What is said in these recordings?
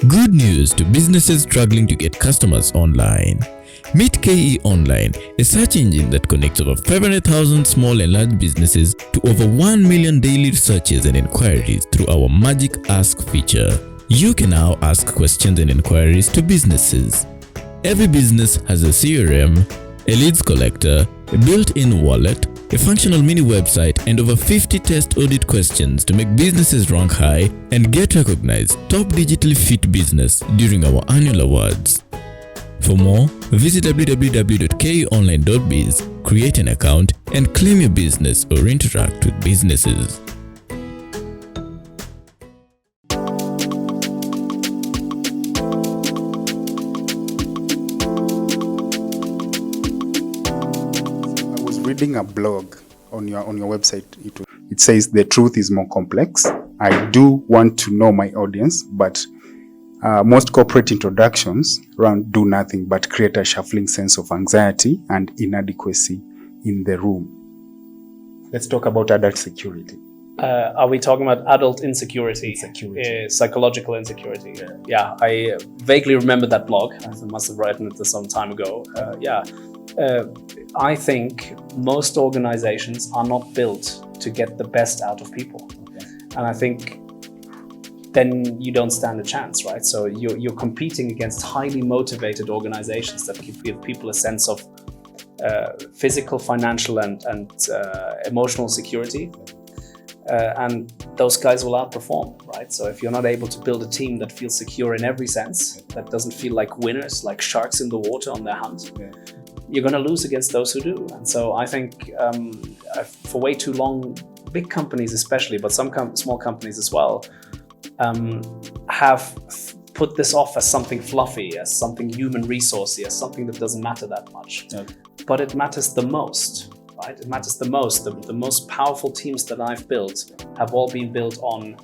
Good news to businesses struggling to get customers online. Meet KE Online, a search engine that connects over 500,000 small and large businesses to over 1 million daily searches and inquiries through our Magic Ask feature. You can now ask questions and inquiries to businesses. Every business has a CRM, a leads collector, a built-in wallet, a functional mini website, and over 50 test audit questions to make businesses rank high and get recognized top digitally fit business during our annual awards. For more, visit www.keonline.biz, create an account, and claim your business or interact with businesses. I was reading a blog on your website. It says the truth is more complex. I do want to know my audience, but most corporate introductions do nothing but create a shuffling sense of anxiety and inadequacy in the room. Let's talk about adult security. Are we talking about adult insecurity? Psychological insecurity. Yeah, I vaguely remember that blog. I must have written it some time ago. I think most organizations are not built to get the best out of people. Okay. And I think then you don't stand a chance, right? So you're competing against highly motivated organizations that give people a sense of physical, financial, and emotional security. And those guys will outperform, right? So if you're not able to build a team that feels secure in every sense, that doesn't feel like winners, like sharks in the water on their hunt, you're going to lose against those who do. And so I think for way too long, big companies especially, but some small companies as well, have put this off as something fluffy, as something human resourcey, as something that doesn't matter that much. Okay. But it matters the most, right? It matters the most. The most powerful teams that I've built have all been built on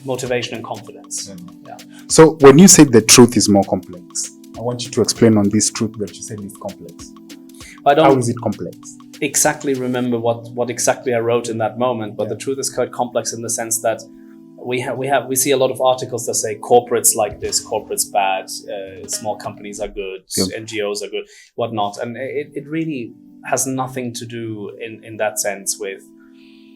motivation and confidence. Mm-hmm. Yeah. So when you say the truth is more complex, I want you to explain on this truth that you said is complex. How is it complex? Exactly remember what exactly I wrote in that moment, but the truth is quite complex in the sense that we see a lot of articles that say corporates like this, corporates bad, small companies are good, NGOs are good, whatnot. And it really has nothing to do in that sense with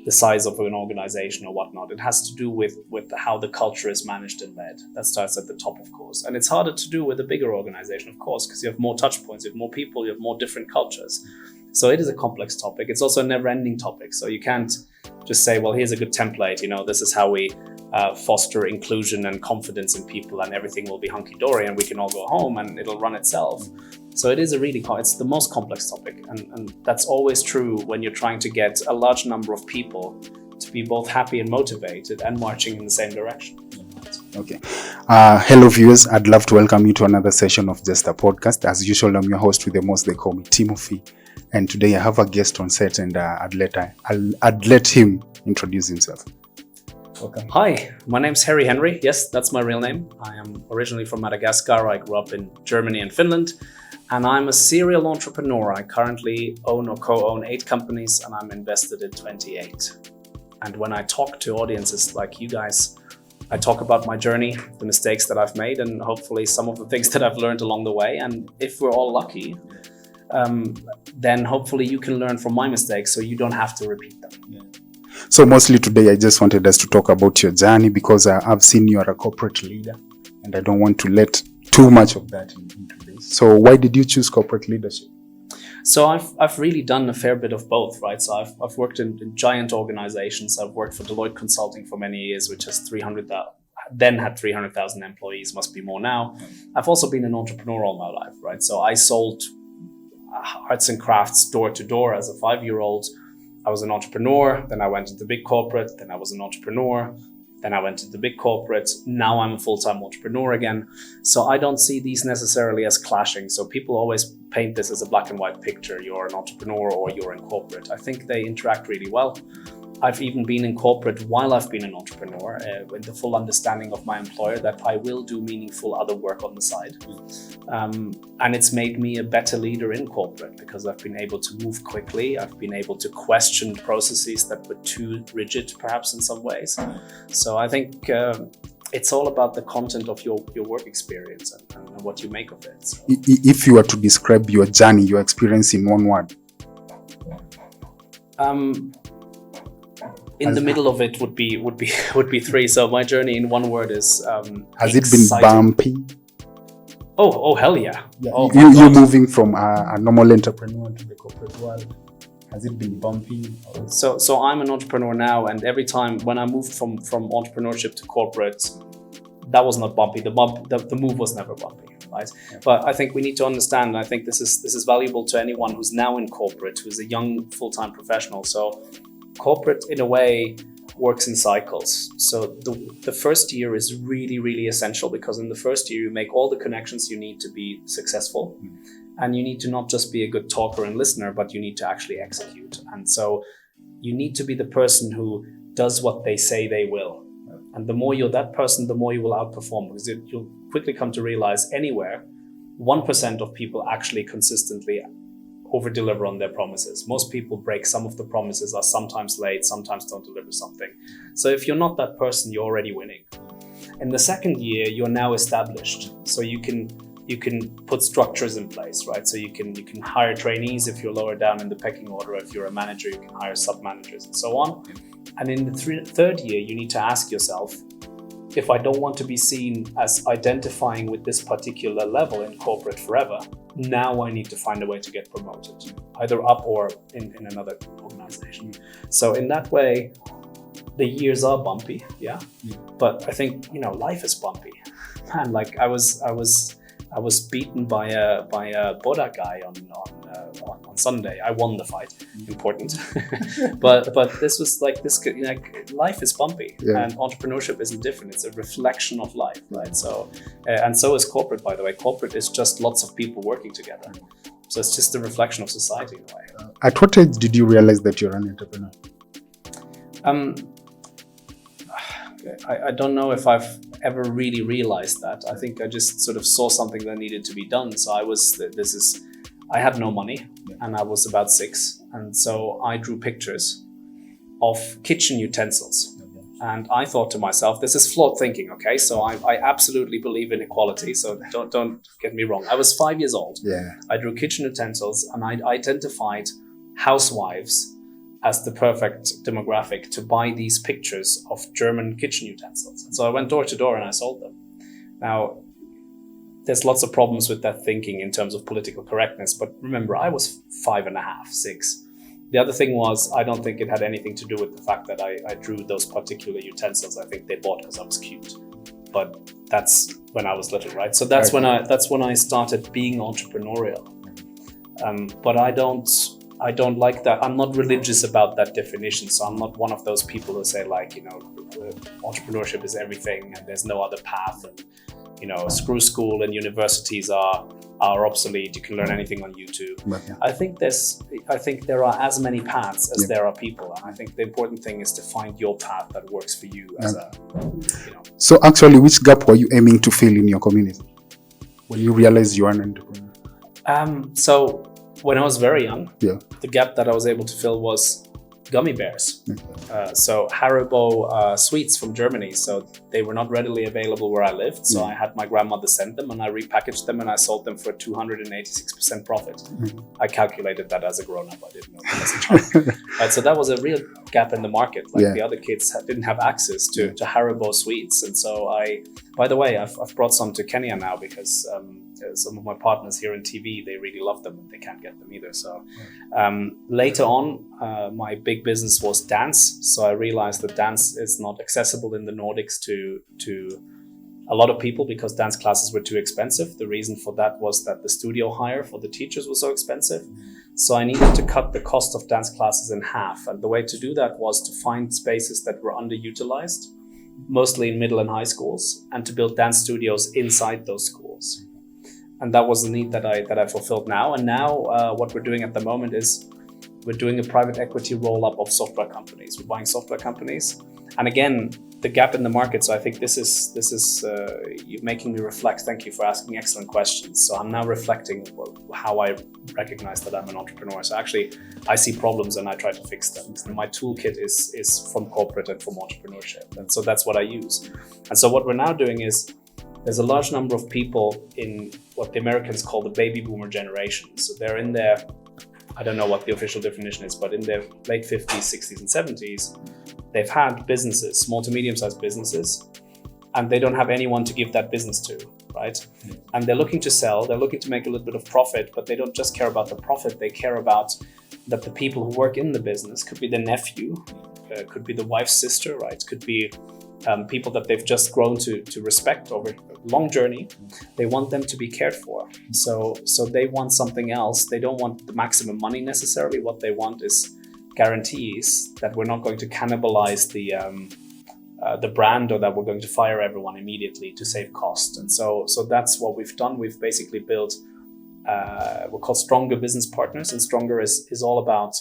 the size of an organization or whatnot. It has to do with how the culture is managed and led. That starts at the top, of course. And it's harder to do with a bigger organization, of course, because you have more touch points, you have more people, you have more different cultures. So it is a complex topic. It's also a never-ending topic. So you can't just say, well, here's a good template. This is how we foster inclusion and confidence in people, and everything will be hunky-dory and we can all go home and it'll run itself. So it is it's the most complex topic. And that's always true when you're trying to get a large number of people to be both happy and motivated and marching in the same direction. Okay. Hello viewers, I'd love to welcome you to another session of Just a Podcast. As usual, I'm your host with the most, they call me Timothy. And today I have a guest on set, and I'd let him introduce himself. Welcome. Hi, my name's Hery. Yes, that's my real name. I am originally from Madagascar. I grew up in Germany and Finland, and I'm a serial entrepreneur. I currently own or co-own 8 companies, and I'm invested in 28. And when I talk to audiences like you guys, I talk about my journey, the mistakes that I've made, and hopefully some of the things that I've learned along the way. And if we're all lucky, then hopefully you can learn from my mistakes so you don't have to repeat them. Yeah. So mostly today, I just wanted us to talk about your journey, because I've seen you are a corporate leader, and I don't want to let too much of that into this. So why did you choose corporate leadership? So I've really done a fair bit of both, right? So I've worked in giant organizations. I've worked for Deloitte Consulting for many years, which has 300,000 employees, must be more now. I've also been an entrepreneur all my life, right? So I sold arts and crafts door to door as a 5-year-old. I was an entrepreneur, then I went into big corporate, then I was an entrepreneur, then I went into big corporate. Now I'm a full-time entrepreneur again. So I don't see these necessarily as clashing. So people always paint this as a black and white picture. You're an entrepreneur or you're in corporate. I think they interact really well. I've even been in corporate while I've been an entrepreneur, with the full understanding of my employer that I will do meaningful other work on the side. And it's made me a better leader in corporate because I've been able to move quickly. I've been able to question processes that were too rigid, perhaps in some ways. So I think it's all about the content of your work experience and what you make of it. So. If you were to describe your journey, your experience in one word. In the middle of it would be three. So my journey in one word is has it been bumpy? Oh hell yeah. Oh, you're moving from a normal entrepreneur to the corporate world. Has it been bumpy? So I'm an entrepreneur now, and every time when I moved from entrepreneurship to corporate, that was not bumpy. The move was never bumpy, right? Yeah. But I think we need to understand, and I think this is valuable to anyone who's now in corporate, who's a young full-time professional. So corporate, in a way, works in cycles. So the first year is really, really essential, because in the first year you make all the connections you need to be successful. And you need to not just be a good talker and listener, but you need to actually execute. And so you need to be the person who does what they say they will. And the more you're that person, the more you will outperform, because you'll quickly come to realize anywhere, 1% of people actually consistently over-deliver on their promises. Most people break some of the promises, are sometimes late, sometimes don't deliver something. So if you're not that person, you're already winning. In the second year, you're now established. So you can put structures in place, right? So you can hire trainees if you're lower down in the pecking order. If you're a manager, you can hire sub-managers and so on. And in the third year, you need to ask yourself, if I don't want to be seen as identifying with this particular level in corporate forever, now I need to find a way to get promoted, either up or in another organization. So in that way, the years are bumpy, yeah. But I think, life is bumpy. Man, like I was beaten by a Boda guy on Sunday. I won the fight. Important. but this was like this. Life is bumpy, and entrepreneurship isn't different. It's a reflection of life, right? So, and so is corporate. By the way, corporate is just lots of people working together. So it's just a reflection of society in a way. At what age did you realize that you're an entrepreneur? I don't know if I've ever really realized that. I think I just sort of saw something that needed to be done. So I had no money, and I was about 6. And so I drew pictures of kitchen utensils. And I thought to myself, this is flawed thinking, okay? So I absolutely believe in equality. So don't get me wrong. I was 5 years old. Yeah. I drew kitchen utensils, and I identified housewives as the perfect demographic to buy these pictures of German kitchen utensils. And so I went door to door and I sold them. Now, there's lots of problems with that thinking in terms of political correctness, but remember, I was 5.5, 6. The other thing was, I don't think it had anything to do with the fact that I drew those particular utensils. I think they bought because I was cute. But that's when I was little, right? So that's when I started being entrepreneurial. But I don't like that. I'm not religious about that definition. So I'm not one of those people who say entrepreneurship is everything and there's no other path. And, screw school and universities are obsolete. You can learn anything on YouTube. I think there are as many paths as there are people. And I think the important thing is to find your path that works for you So actually, which gap were you aiming to fill in your community when you realized you are an entrepreneur? So when I was very young, the gap that I was able to fill was gummy bears. So Haribo sweets from Germany. So they were not readily available where I lived. So I had my grandmother send them, and I repackaged them and I sold them for 286% profit. I calculated that as a grown-up. I didn't know that as a child. Right, so that was a real gap in the market. The other kids didn't have access to Haribo sweets. And so by the way, I've brought some to Kenya now because some of my partners here in TV, they really love them and they can't get them either. So later on, my big business was dance. So I realized that dance is not accessible in the Nordics to a lot of people because dance classes were too expensive. The reason for that was that the studio hire for the teachers was so expensive. So I needed to cut the cost of dance classes in half. And the way to do that was to find spaces that were underutilized, mostly in middle and high schools, and to build dance studios inside those schools. And that was the need that I fulfilled now. And now what we're doing at the moment is we're doing a private equity roll-up of software companies. We're buying software companies. And again, the gap in the market. So I think this is you're making me reflect. Thank you for asking excellent questions. So I'm now reflecting how I recognize that I'm an entrepreneur. So actually, I see problems and I try to fix them. And my toolkit is from corporate and from entrepreneurship. And so that's what I use. And so what we're now doing is there's a large number of people in what the Americans call the baby boomer generation. So they're in their, I don't know what the official definition is, but in their late 50s, 60s, and 70s, they've had businesses, small to medium-sized businesses, and they don't have anyone to give that business to, right? And they're looking to sell, they're looking to make a little bit of profit, but they don't just care about the profit, they care about that the people who work in the business, could be the nephew, could be the wife's sister, right? Could be people that they've just grown to respect over a long journey. They want them to be cared for. So they want something else. They don't want the maximum money necessarily. What they want is guarantees that we're not going to cannibalize the brand, or that we're going to fire everyone immediately to save cost. And so that's what we've done. We've basically built we're called Stronger Business Partners, and Stronger is all about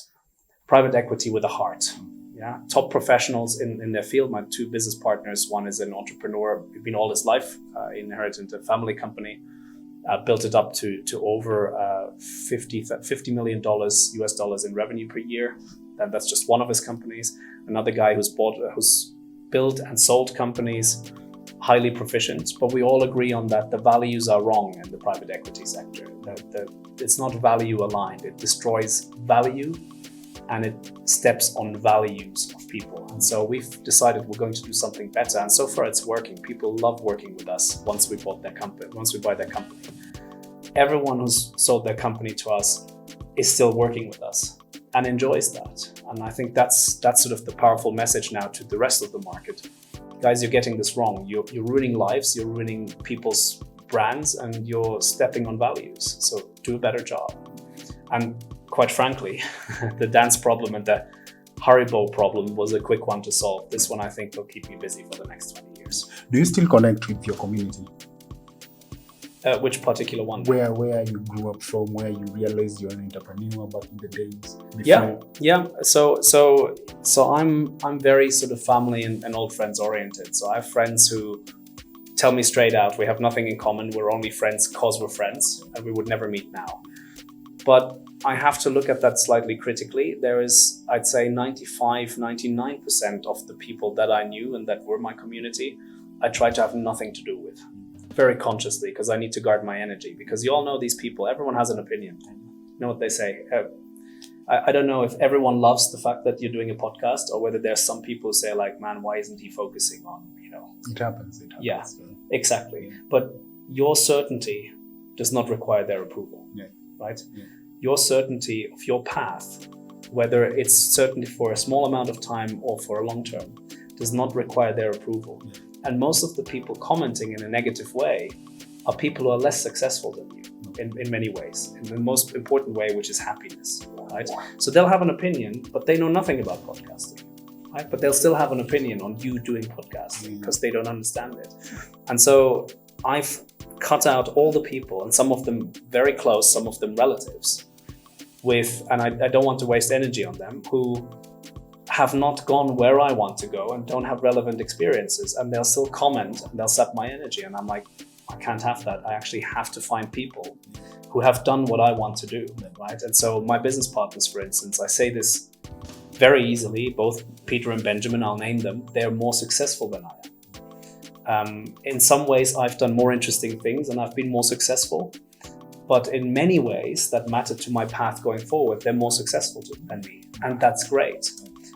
private equity with a heart. Yeah, top professionals in their field. My two business partners, one is an entrepreneur, been all his life, inherited a family company, built it up to over $50 million US dollars in revenue per year. And that's just one of his companies. Another guy who's built and sold companies, highly proficient, but we all agree on that the values are wrong in the private equity sector. It's not value aligned. It destroys value and it steps on values of people. And so we've decided we're going to do something better. And so far it's working. People love working with us once we buy their company. Everyone who's sold their company to us is still working with us and enjoys that. And I think that's sort of the powerful message now to the rest of the market. Guys, you're getting this wrong. You're ruining lives, you're ruining people's brands, and you're stepping on values. So do a better job. And quite frankly, the dance problem and the Haribo problem was a quick one to solve. This one, I think, will keep me busy for the next 20 years. Do you still connect with your community? Which particular one? Where you grew up from, where you realized you're an entrepreneur back in the days before? Yeah. So I'm very sort of family and old friends oriented. So I have friends who tell me straight out, we have nothing in common. We're only friends because we're friends, and we would never meet now. But I have to look at that slightly critically. There is, I'd say 99% of the people that I knew and that were my community, I tried to have nothing to do with, very consciously, because I need to guard my energy. Because you all know these people, everyone has an opinion. You know what they say? I don't know if everyone loves the fact that you're doing a podcast, or whether there's some people who say like, man, why isn't he focusing on, It happens. Yeah, exactly. But your certainty does not require their approval. Yeah. Right? Yeah. Your certainty of your path, whether it's certainty for a small amount of time or for a long term, does not require their approval. Yeah. And most of the people commenting in a negative way are people who are less successful than you in many ways, in the most important way, which is happiness, right? So they'll have an opinion, but they know nothing about podcasting, right? But they'll still have an opinion on you doing podcasting because they don't understand it. And so I've cut out all the people, and some of them very close, some of them relatives, and I don't want to waste energy on them, who have not gone where I want to go and don't have relevant experiences, and they'll still comment and they'll sap my energy. And I'm like, I can't have that. I actually have to find people who have done what I want to do, right? And so my business partners, for instance, I say this very easily, both Peter and Benjamin, I'll name them, they're more successful than I am. In some ways, I've done more interesting things and I've been more successful. But in many ways that matter to my path going forward, they're more successful than me. And that's great.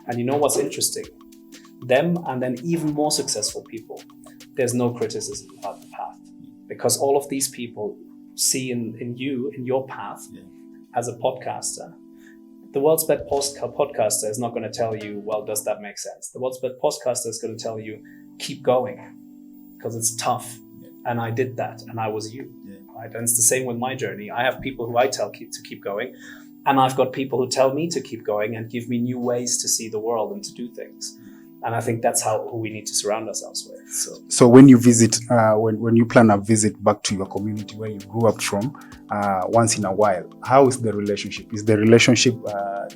And you know what's interesting? Them and then even more successful people, there's no criticism about the path. Because all of these people see in you, in your path, as a podcaster. The world's best podcaster is not going to tell you, well, does that make sense? The world's best podcaster is going to tell you, keep going, because it's tough. And I did that, and I was you. Right? And it's the same with my journey. I have people who I tell to keep going, and I've got people who tell me to keep going and give me new ways to see the world and to do things. And I think that's who we need to surround ourselves with. So when you visit, when you plan a visit back to your community where you grew up from, once in a while, how is the relationship? Is the relationship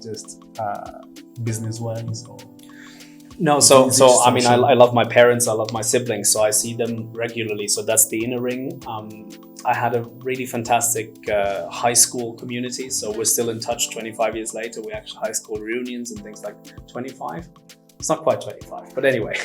just business-wise? Or? No, so I mean, I love my parents, I love my siblings, so I see them regularly. So that's the inner ring. I had a really fantastic high school community, so we're still in touch 25 years later. We actually high school reunions and things like 25. It's not quite 25, but anyway,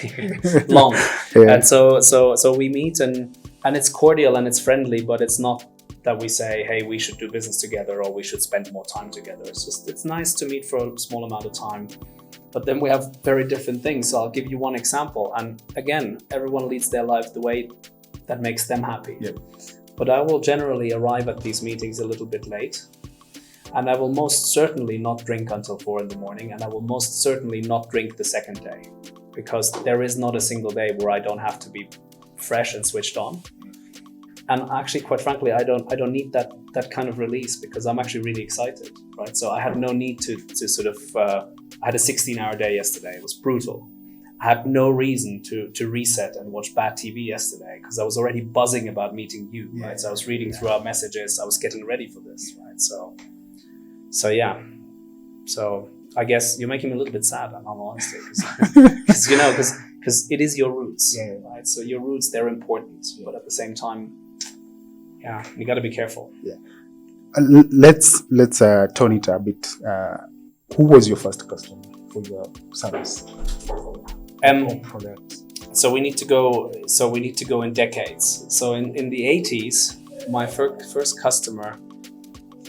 long. Yeah. And so we meet and it's cordial and it's friendly, but it's not that we say, hey, we should do business together or we should spend more time together. It's just, it's nice to meet for a small amount of time. But then we have very different things. So I'll give you one example. And again, everyone leads their life the way that makes them happy. Yeah. But I will generally arrive at these meetings a little bit late. And I will most certainly not drink until 4 a.m. And I will most certainly not drink the second day, because there is not a single day where I don't have to be fresh and switched on. And actually, quite frankly, I don't need that kind of release, because I'm actually really excited, right? So I had no need to sort of, I had a 16-hour day yesterday. It was brutal. I had no reason to reset and watch bad TV yesterday, because I was already buzzing about meeting you, right? So I was reading through our messages. I was getting ready for this, right? So yeah. So I guess you're making me a little bit sad, in all honesty, because it is your roots, right? So your roots, they're important, but at the same time, yeah, you got to be careful. Yeah. Let's tone it a bit. Who was your first customer for your service or product? So we need to go in decades. So in the 80s, my first customer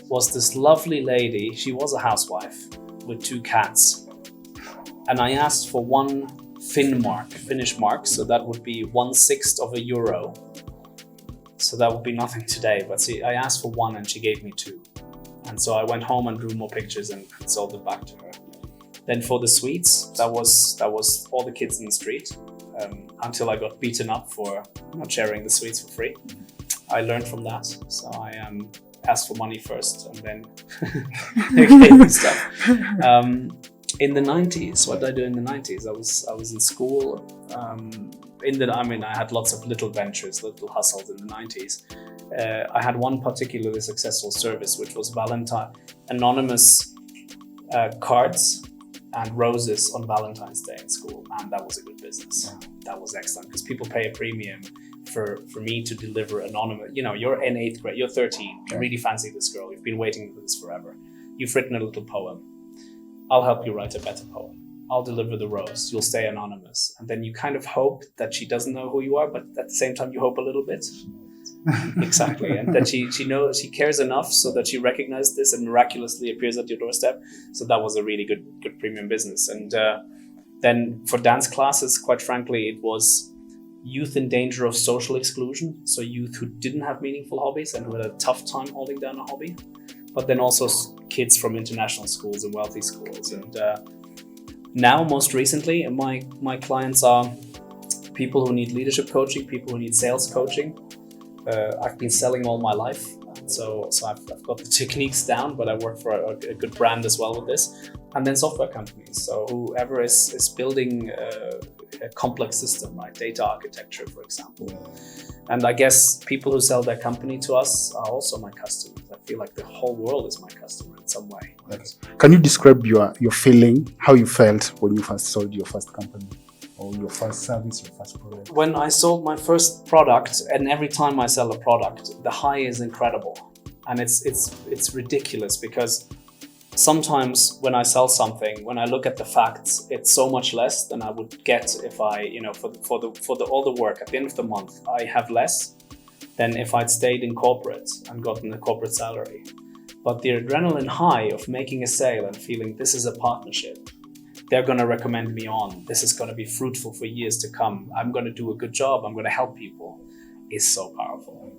was this lovely lady. She was a housewife with 2 cats, and I asked for 1 Finnish mark, so that would be 1/6 of a euro. So that would be nothing today, but see, I asked for 1 and she gave me 2. And so I went home and drew more pictures and sold it back to her. Then for the sweets, that was all the kids in the street, until I got beaten up for not sharing the sweets for free. I learned from that. So I asked for money first and then they gave me stuff. In the 90s, what did I do in the 90s? I was in school. I had lots of little ventures, little hustles in the 90s. I had one particularly successful service, which was anonymous cards and roses on Valentine's Day in school, and that was a good business. That was excellent, because people pay a premium for me to deliver anonymous. You know, you're in 8th grade, you're 13, you really fancy this girl, you've been waiting for this forever. You've written a little poem. I'll help you write a better poem. I'll deliver the rose, you'll stay anonymous. And then you kind of hope that she doesn't know who you are, but at the same time you hope a little bit. Exactly. And that she knows, she cares enough so that she recognizes this and miraculously appears at your doorstep. So that was a really good premium business. And then for dance classes, quite frankly, it was youth in danger of social exclusion. So youth who didn't have meaningful hobbies and who had a tough time holding down a hobby. But then also kids from international schools and wealthy schools. And now, most recently, my clients are people who need leadership coaching, people who need sales coaching. I've been selling all my life, so I've got the techniques down, but I work for a good brand as well with this. And then software companies, so whoever is building a complex system, like data architecture, for example. And I guess people who sell their company to us are also my customers. I feel like the whole world is my customer in some way. Can you describe your feeling, how you felt when you first sold your first company? Or your first service, your first product? When I sold my first product, and every time I sell a product, the high is incredible. And it's ridiculous, because sometimes when I sell something, when I look at the facts, it's so much less than I would get if I, for all the work at the end of the month, I have less than if I'd stayed in corporate and gotten a corporate salary. But the adrenaline high of making a sale and feeling this is a partnership, they're going to recommend me on, this is going to be fruitful for years to come, I'm going to do a good job, I'm going to help people, is so powerful.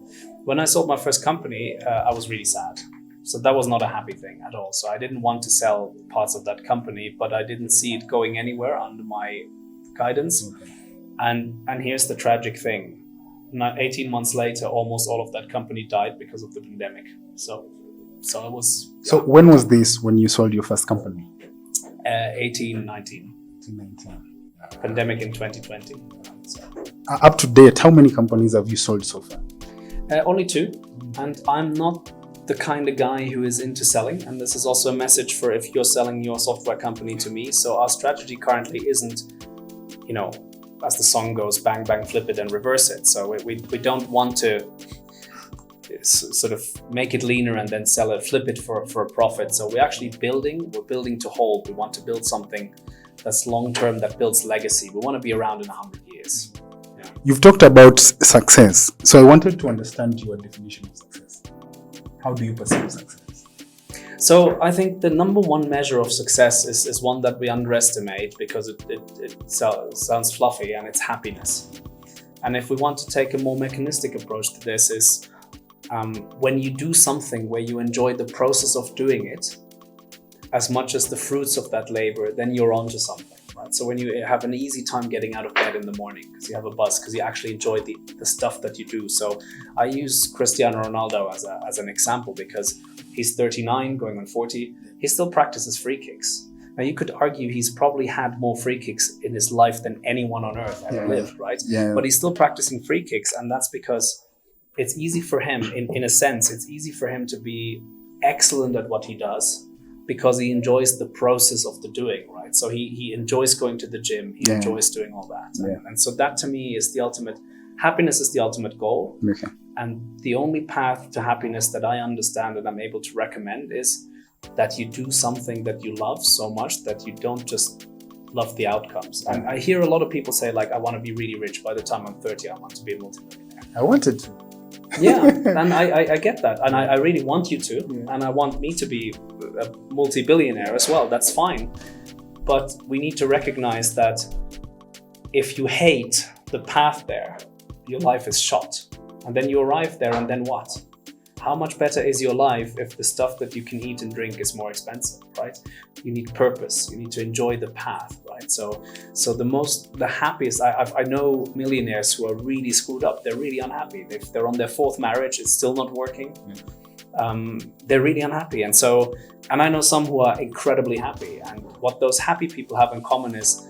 When I sold my first company, I was really sad. So that was not a happy thing at all. So I didn't want to sell parts of that company, but I didn't see it going anywhere under my guidance. Okay. And here's the tragic thing. 18 months later, almost all of that company died because of the pandemic. So it was... Yeah. So when was this, when you sold your first company? 1819. Pandemic in 2020. So. Up to date, how many companies have you sold so far? Only 2. And I'm not the kind of guy who is into selling. And this is also a message for if you're selling your software company to me. So our strategy currently isn't as the song goes, bang, bang, flip it and reverse it. So we don't want to sort of make it leaner and then sell it, flip it for a profit. So we're actually building to hold. We want to build something that's long-term, that builds legacy. We want to be around in 100 years. Yeah. You've talked about success. So I wanted to understand your definition of success. How do you perceive success? So I think the number one measure of success is one that we underestimate because it sounds fluffy, and it's happiness. And if we want to take a more mechanistic approach to this, is when you do something where you enjoy the process of doing it as much as the fruits of that labor, then you're onto something, right? So when you have an easy time getting out of bed in the morning because you have a buzz, because you actually enjoy the stuff that you do. So I use Cristiano Ronaldo as an example because he's 39, going on 40. He still practices free kicks. Now, you could argue he's probably had more free kicks in his life than anyone on earth ever lived, right? Yeah. But he's still practicing free kicks, and that's because it's easy for him, in a sense, it's easy for him to be excellent at what he does because he enjoys the process of the doing, right? So he enjoys going to the gym, he enjoys doing all that. Yeah. And so that to me is the ultimate, happiness is the ultimate goal. Okay. And the only path to happiness that I understand and I'm able to recommend is that you do something that you love so much that you don't just love the outcomes. And I hear a lot of people say, like, I want to be really rich by the time I'm 30, I want to be a multimillionaire. I wanted to. Yeah, and I get that. And I really want you to. Yeah. And I want me to be a multi-billionaire as well. That's fine. But we need to recognize that if you hate the path there, your life is shot. And then you arrive there, and then what? How much better is your life if the stuff that you can eat and drink is more expensive, right? You need purpose. You need to enjoy the path, right? So the happiest, I know millionaires who are really screwed up. They're really unhappy. If they're on their fourth marriage, it's still not working. They're really unhappy. And I know some who are incredibly happy. And what those happy people have in common is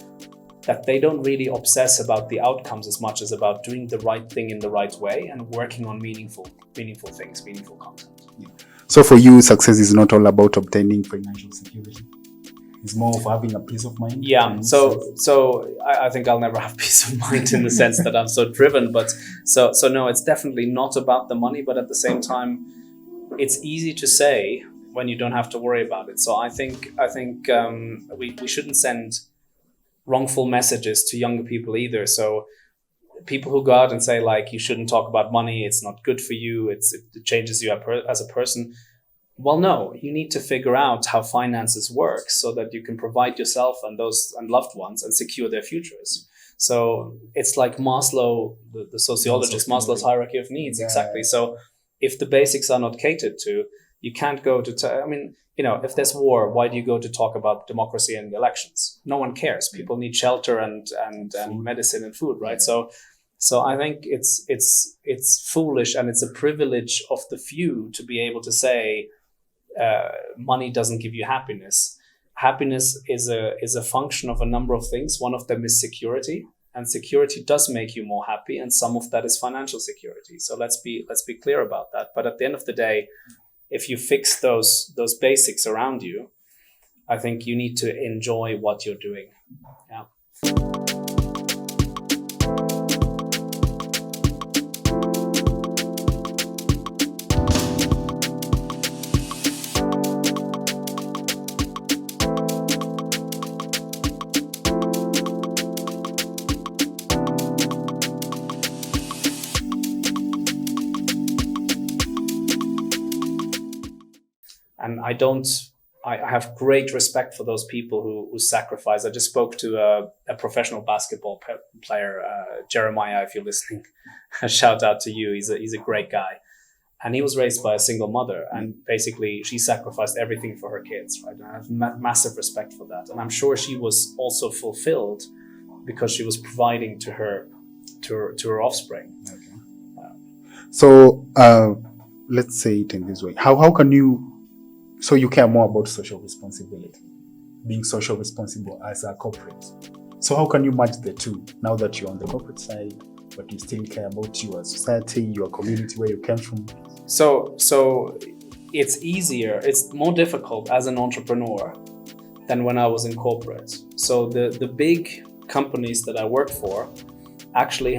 that they don't really obsess about the outcomes as much as about doing the right thing in the right way and working on meaningful things, meaningful content. Yeah. So for you, success is not all about obtaining financial security. It's more of having a peace of mind. Yeah. So I think I'll never have peace of mind in the sense that I'm so driven. But so no, it's definitely not about the money. But at the same time, it's easy to say when you don't have to worry about it. So I think we shouldn't send wrongful messages to younger people either. So people who go out and say, like, you shouldn't talk about money, it's not good for you, it changes you as a person. Well, no, you need to figure out how finances work so that you can provide yourself and loved ones and secure their futures. So it's like Maslow, the sociologist, Maslow's hierarchy of needs. Yeah. Exactly. So if the basics are not catered to, you can't go to, if there's war, why do you go to talk about democracy and elections? No one cares. People need shelter and medicine and food, right? So I think it's foolish, and it's a privilege of the few to be able to say money doesn't give you happiness. Happiness is a function of a number of things. One of them is security, and security does make you more happy, and some of that is financial security. So let's be clear about that. But at the end of the day, if you fix those basics around you, I think you need to enjoy what you're doing. Yeah. And I have great respect for those people who sacrifice. I just spoke to a professional basketball player, Jeremiah, if you're listening, shout out to you. He's a great guy. And he was raised by a single mother, and basically she sacrificed everything for her kids, right? And I have massive respect for that. And I'm sure she was also fulfilled because she was providing to her offspring. Okay. So let's say it in this way. How can you... So you care more about social responsibility, being social responsible as a corporate. So how can you match the two now that you're on the corporate side, but you still care about your society, your community, where you came from? So it's easier, it's more difficult as an entrepreneur than when I was in corporate. So the big companies that I worked for actually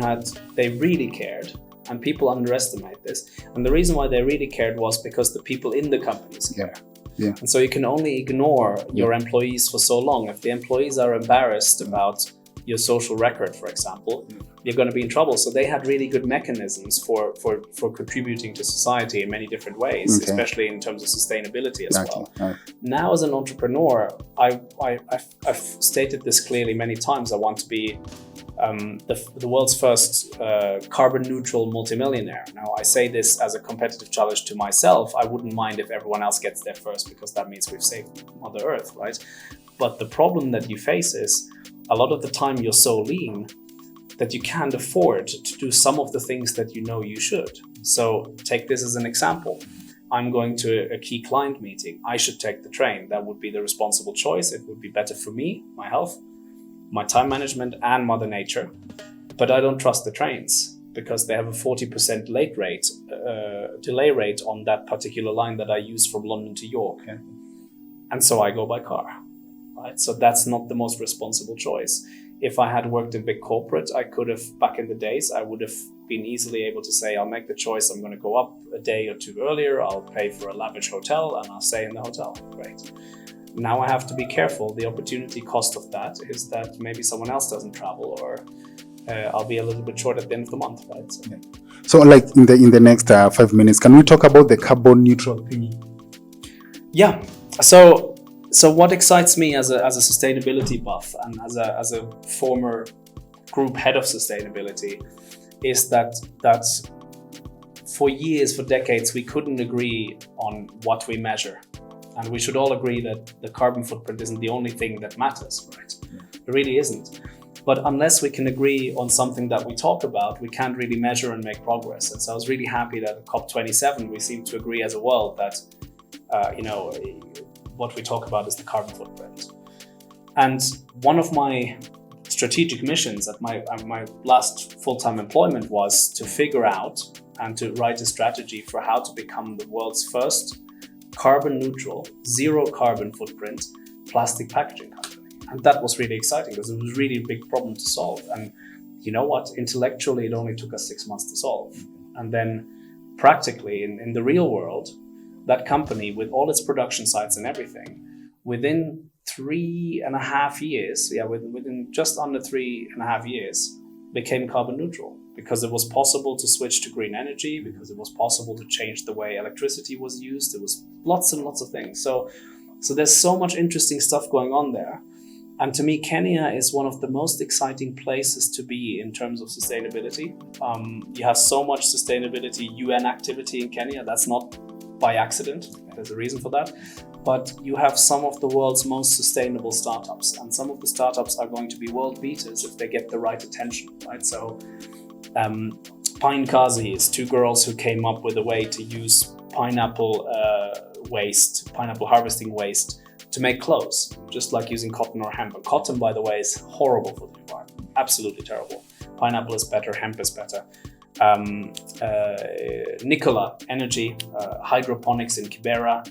they really cared, and people underestimate this. And the reason why they really cared was because the people in the companies care. Yeah. And so you can only ignore your employees for so long. If the employees are embarrassed about your social record, for example, you're going to be in trouble. So they had really good mechanisms for contributing to society in many different ways, especially in terms of sustainability as well. Now, as an entrepreneur, I've stated this clearly many times. I want to be the world's first carbon neutral multimillionaire. Now, I say this as a competitive challenge to myself. I wouldn't mind if everyone else gets there first, because that means we've saved Mother Earth, right? But the problem that you face is a lot of the time you're so lean that you can't afford to do some of the things that you know you should. So take this as an example. I'm going to a key client meeting. I should take the train. That would be the responsible choice. It would be better for me, my health, my time management, and Mother Nature. But I don't trust the trains because they have a 40% delay rate on that particular line that I use from London to York. Okay. And so I go by car. Right? So that's not the most responsible choice. If I had worked in big corporate, I could have, back in the days, I would have been easily able to say, I'll make the choice. I'm going to go up a day or two earlier. I'll pay for a lavish hotel and I'll stay in the hotel. Great. Now I have to be careful. The opportunity cost of that is that maybe someone else doesn't travel, or I'll be a little bit short at the end of the month. Right? So like in the next 5 minutes, can we talk about the carbon neutral thingy? Yeah. So what excites me as a sustainability buff and as a former group head of sustainability is that for years, for decades, we couldn't agree on what we measure. And we should all agree that the carbon footprint isn't the only thing that matters, right? It really isn't. But unless we can agree on something that we talk about, we can't really measure and make progress. And so I was really happy that at COP27, we seem to agree as a world that, what we talk about is the carbon footprint. And one of my strategic missions at my last full-time employment was to figure out and to write a strategy for how to become the world's first carbon neutral, zero carbon footprint plastic packaging company. And that was really exciting because it was really a big problem to solve. And you know what? Intellectually, it only took us 6 months to solve. And then practically in the real world, that company, with all its production sites and everything, within 3.5 years, within just under 3.5 years, became carbon neutral because it was possible to switch to green energy, because it was possible to change the way electricity was used. There was lots and lots of things. So there's so much interesting stuff going on there. And to me, Kenya is one of the most exciting places to be in terms of sustainability. You have so much sustainability UN activity in Kenya. That's not by accident. There's a reason for that. But you have some of the world's most sustainable startups, and some of the startups are going to be world beaters if they get the right attention, right? So Pine Kazi is 2 girls who came up with a way to use pineapple harvesting waste to make clothes, just like using cotton or hemp. And cotton, by the way, is horrible for the environment, absolutely terrible. Pineapple is better, hemp is better. Nicola Energy, hydroponics in Kibera,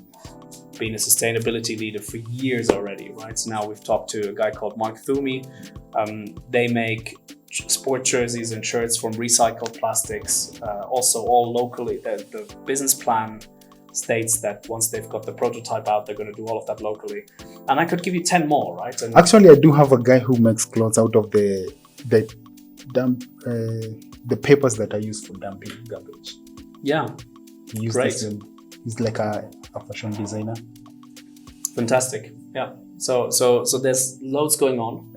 been a sustainability leader for years already, right? So now we've talked to a guy called Mark Thumi. They make sport jerseys and shirts from recycled plastics, also all locally. The business plan states that once they've got the prototype out, they're going to do all of that locally. And I could give you 10 more, right? And actually, I do have a guy who makes clothes out of the papers that are used for dumping garbage. Yeah, he uses them. He's like a fashion designer. Fantastic. Yeah. So there's loads going on,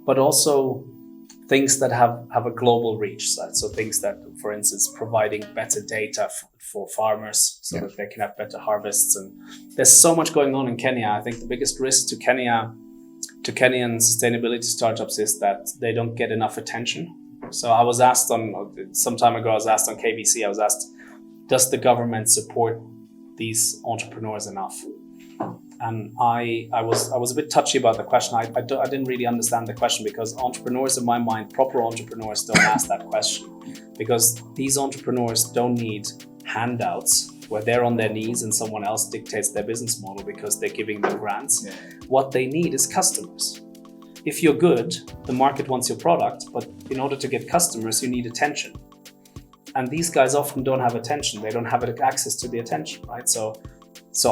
but also things that have a global reach. So things that, for instance, providing better data for farmers so that they can have better harvests. And there's so much going on in Kenya. I think the biggest risk to Kenyan sustainability startups is that they don't get enough attention. So I was asked some time ago, on KBC, I was asked, does the government support these entrepreneurs enough? And I was a bit touchy about the question. I didn't really understand the question, because entrepreneurs, in my mind, proper entrepreneurs don't ask that question, because these entrepreneurs don't need handouts where they're on their knees and someone else dictates their business model because they're giving them grants. What they need is customers. if you're good, the market wants your product, but in order to get customers, you need attention. And these guys often don't have attention. They don't have access to the attention, right? So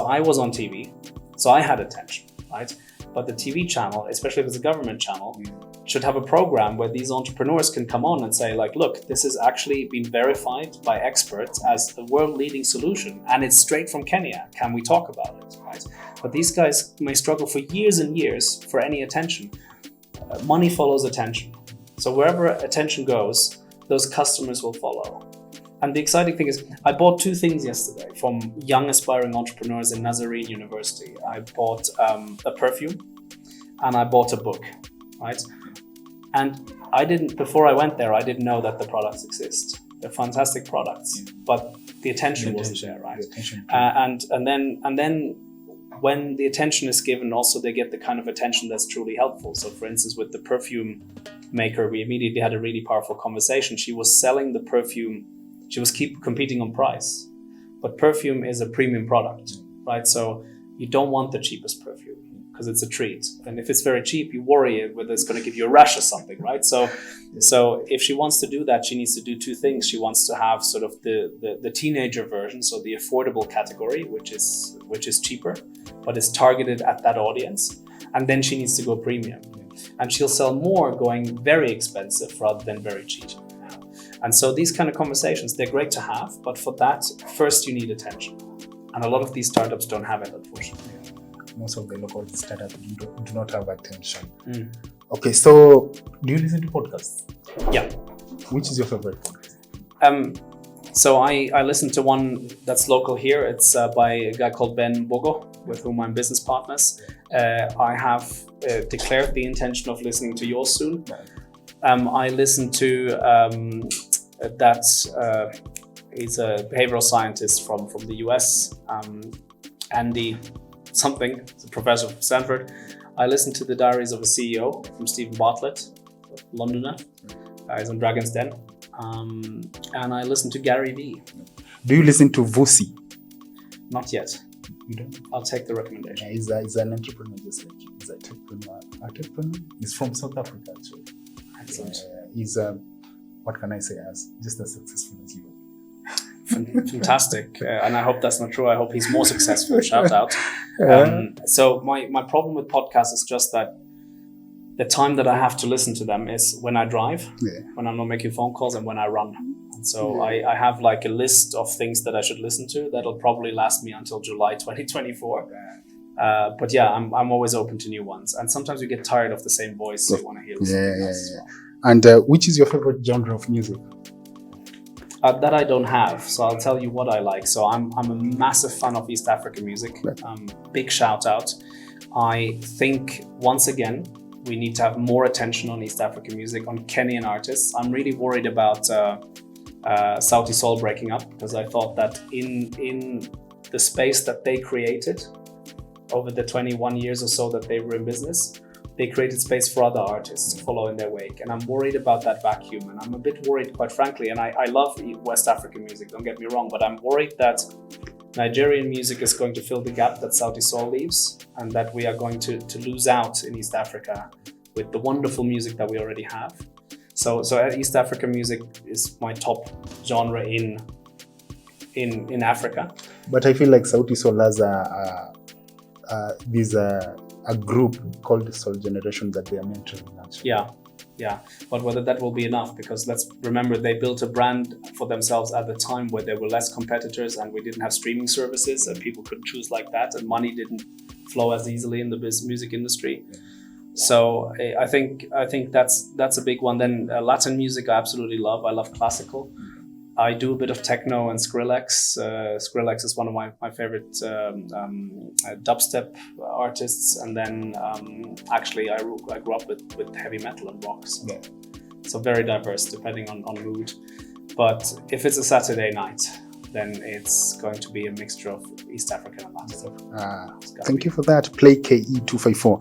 I was on TV, so I had attention, right? But the TV channel, especially if it's a government channel, should have a program where these entrepreneurs can come on and say, like, look, this has actually been verified by experts as a world-leading solution, and it's straight from Kenya. Can we talk about it, right? But these guys may struggle for years and years for any attention. Money follows attention. So wherever attention goes, those customers will follow. And the exciting thing is, I bought 2 things yesterday from young aspiring entrepreneurs in Nazarene University. I bought a perfume and I bought a book, right? And before I went there, I didn't know that the products exist. They're fantastic products, but the attention wasn't there, right? And then when the attention is given, also they get the kind of attention that's truly helpful. So for instance, with the perfume maker, we immediately had a really powerful conversation. She was selling the perfume. She was keep competing on price, but perfume is a premium product, right? So you don't want the cheapest perfume because it's a treat. And if it's very cheap, you worry whether it's going to give you a rash or something, right? So if she wants to do that, she needs to do 2 things. She wants to have sort of the teenager version, so the affordable category, which is cheaper, but is targeted at that audience. And then she needs to go premium. And she'll sell more going very expensive rather than very cheap. And so these kind of conversations, they're great to have, but for that, first you need attention. And a lot of these startups don't have it, unfortunately. Most of the local startups do not have attention. Okay, so do you listen to podcasts? Yeah. Which is your favorite podcast? So I listen to one that's local here. It's by a guy called Ben Bogo, with whom I'm business partners. I have declared the intention of listening to yours soon. I listen to he's a behavioral scientist from the US, Andy something, he's a professor from Stanford. I listen to the Diaries of a CEO from Stephen Bartlett, Londoner. He's on Dragon's Den. And I listen to Gary Vee. Do you listen to Vusi? Not yet. You don't? I'll take the recommendation. He's an entrepreneur, just like you. He's an entrepreneur. He's from South Africa, actually. Excellent. He's what can I say, just as successful as you. Fantastic. And I hope that's not true. I hope he's more successful. Shout out. So my problem with podcasts is just that the time that I have to listen to them is when I drive, when I'm not making phone calls, and when I run. And so I have like a list of things that I should listen to that'll probably last me until July 2024. But yeah, I'm always open to new ones. And sometimes you get tired of the same voice, so you want to hear something else as well. And which is your favorite genre of music? That I don't have, so I'll tell you what I like. So I'm a massive fan of East African music. Big shout out. I think once again we need to have more attention on East African music, on Kenyan artists. I'm really worried about Sauti Sol breaking up, because I thought that in the space that they created over the 21 years or so that they were in business, they created space for other artists to follow in their wake. And I'm worried about that vacuum. And I'm a bit worried, quite frankly, and I love West African music, don't get me wrong, but I'm worried that Nigerian music is going to fill the gap that Sauti Sol leaves, and that we are going to lose out in East Africa with the wonderful music that we already have. So East African music is my top genre in Africa. But I feel like Sauti Sol has a group called the Soul Generation that they are mentoring actually. Yeah. But whether that will be enough, because let's remember they built a brand for themselves at the time where there were less competitors and we didn't have streaming services and people could choose like that, and money didn't flow as easily in the music industry. So I think that's a big one. Then Latin music I absolutely love. I love classical. I do a bit of techno and Skrillex. Skrillex is one of my favorite dubstep artists. And then actually I grew up with heavy metal and rock. So very diverse depending on mood. But if it's a Saturday night, then it's going to be a mixture of East African and Latin. Thank you for that. Play KE254.